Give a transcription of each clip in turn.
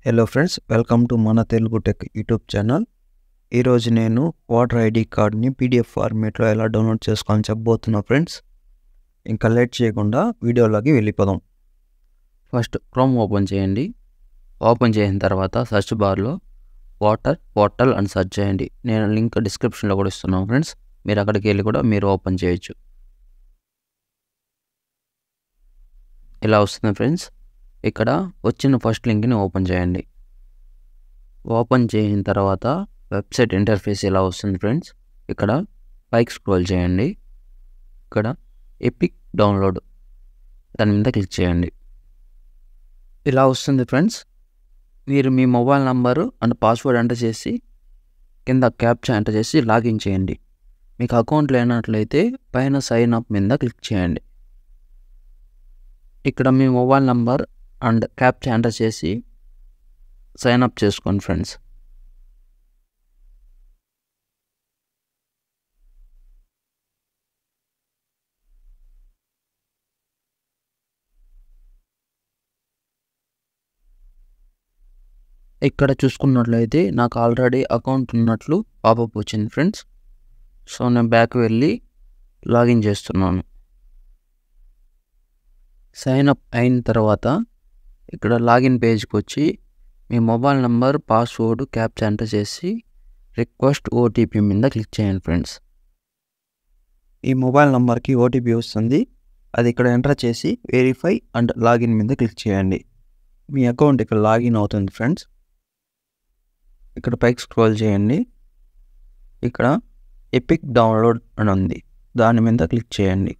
Hello friends, welcome to మన Telugu tech YouTube channel. ఈరోజు నేను ఓటర్ ఐడి కార్డ్ని పీడిఎఫ్ ఫార్మేట్లో ఎలా డౌన్లోడ్ చేసుకోవాలని చెప్పబోతున్నా ఫ్రెండ్స్. ఇంకా లేట్ చేయకుండా వీడియోలోకి వెళ్ళిపోదాం. ఫస్ట్ క్రోమ్ ఓపెన్ చేయండి. ఓపెన్ చేసిన తర్వాత సెర్చ్ బార్లో ఓటర్ పోర్టల్ అని సెర్చ్ చేయండి. నేను లింక్ డిస్క్రిప్షన్లో కూడా ఇస్తున్నాను ఫ్రెండ్స్. మీరు అక్కడికి వెళ్ళి కూడా మీరు ఓపెన్ చేయొచ్చు. ఇలా వస్తుంది ఫ్రెండ్స్. ఇక్కడ వచ్చిన ఫస్ట్ లింక్ని ఓపెన్ చేయండి. ఓపెన్ చేసిన తర్వాత వెబ్సైట్ ఇంటర్ఫేస్ ఇలా వస్తుంది ఫ్రెండ్స్. ఇక్కడ పైకి స్క్రోల్ చేయండి. ఇక్కడ ఎపిక్ డౌన్లోడ్ దాని మీద క్లిక్ చేయండి. ఇలా వస్తుంది ఫ్రెండ్స్. మీరు మీ mobile number and password enter చేసి కింద క్యాప్చా ఎంటర్ చేసి లాగిన్ చేయండి. మీకు అకౌంట్ లేనట్లయితే పైన సైన్ అప్ మీద క్లిక్ చేయండి. ఇక్కడ మీ mobile number and captcha enter చేసి సైన్ అప్ చేసుకోండి ఫ్రెండ్స్. ఇక్కడ చూసుకున్నట్లయితే నాకు ఆల్రెడీ అకౌంట్ ఉన్నట్లు పాపప్ వచ్చింది ఫ్రెండ్స్. సో నేను బ్యాక్ వెళ్ళి లాగిన్ చేస్తున్నాను. సైన్ అప్ అయిన తర్వాత ఇక్కడ లాగిన్ పేజ్కి వచ్చి మీ mobile number password captcha enter చేసి రిక్వెస్ట్ ఓటీపీ మీద క్లిక్ చేయండి ఫ్రెండ్స్. ఈ మొబైల్ నంబర్కి ఓటీపీ వస్తుంది. అది ఇక్కడ ఎంటర్ చేసి వెరిఫై అండ్ లాగిన్ మీద క్లిక్ చేయండి. మీ అకౌంట్ ఇక్కడ లాగిన్ అవుతుంది ఫ్రెండ్స్. ఇక్కడ పైకి స్క్రోల్ చేయండి. ఇక్కడ ఎపిక్ డౌన్లోడ్ అని ఉంది, దాని మీద క్లిక్ చేయండి.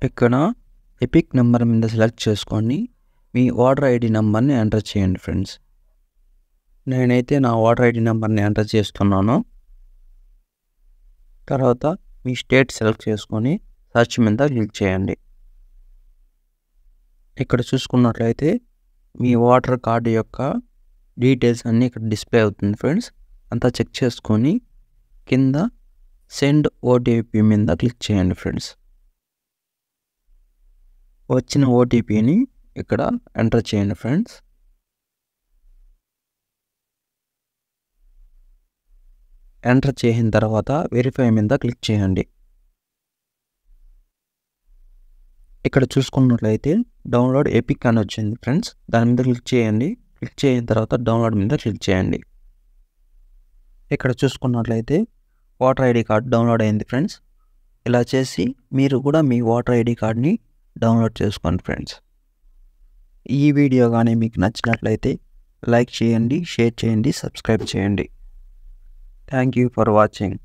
ఇక్కడ ఎపిక్ నెంబర్ మీద సెలెక్ట్ చేసుకొని మీ ఓటర్ ఐడి నెంబర్ని ఎంటర్ చేయండి ఫ్రెండ్స్. నేనైతే నా ఓటర్ ఐడి నెంబర్ని ఎంటర్ చేస్తున్నాను. తర్వాత మీ స్టేట్ సెలెక్ట్ చేసుకొని సెర్చ్ మీద క్లిక్ చేయండి. ఇక్కడ చూసుకున్నట్లయితే మీ ఓటర్ కార్డు యొక్క డీటెయిల్స్ అన్నీ ఇక్కడ డిస్ప్లే అవుతుంది ఫ్రెండ్స్. అంతా చెక్ చేసుకొని కింద సెండ్ ఓటీపీ మీద క్లిక్ చేయండి ఫ్రెండ్స్. వచ్చిన ఓటీపీని ఇక్కడ ఎంటర్ చేయండి ఫ్రెండ్స్. ఎంటర్ చేసిన తర్వాత వెరిఫై మీద క్లిక్ చేయండి. ఇక్కడ చూసుకున్నట్లయితే డౌన్లోడ్ ఎపిక్ అని వచ్చింది ఫ్రెండ్స్. దాని మీద క్లిక్ చేయండి. క్లిక్ చేసిన తర్వాత డౌన్లోడ్ మీద క్లిక్ చేయండి. ఇక్కడ చూసుకున్నట్లయితే ఓటర్ ఐడి కార్డ్ డౌన్లోడ్ అయింది ఫ్రెండ్స్. ఇలా చేసి మీరు కూడా మీ ఓటర్ ఐడి కార్డ్ని డౌన్లోడ్ చేసుకోండి ఫ్రెండ్స్. ఈ వీడియో కానీ మీకు నచ్చినట్లయితే లైక్ చేయండి, షేర్ చేయండి, సబ్స్క్రైబ్ చేయండి. Thank you for watching.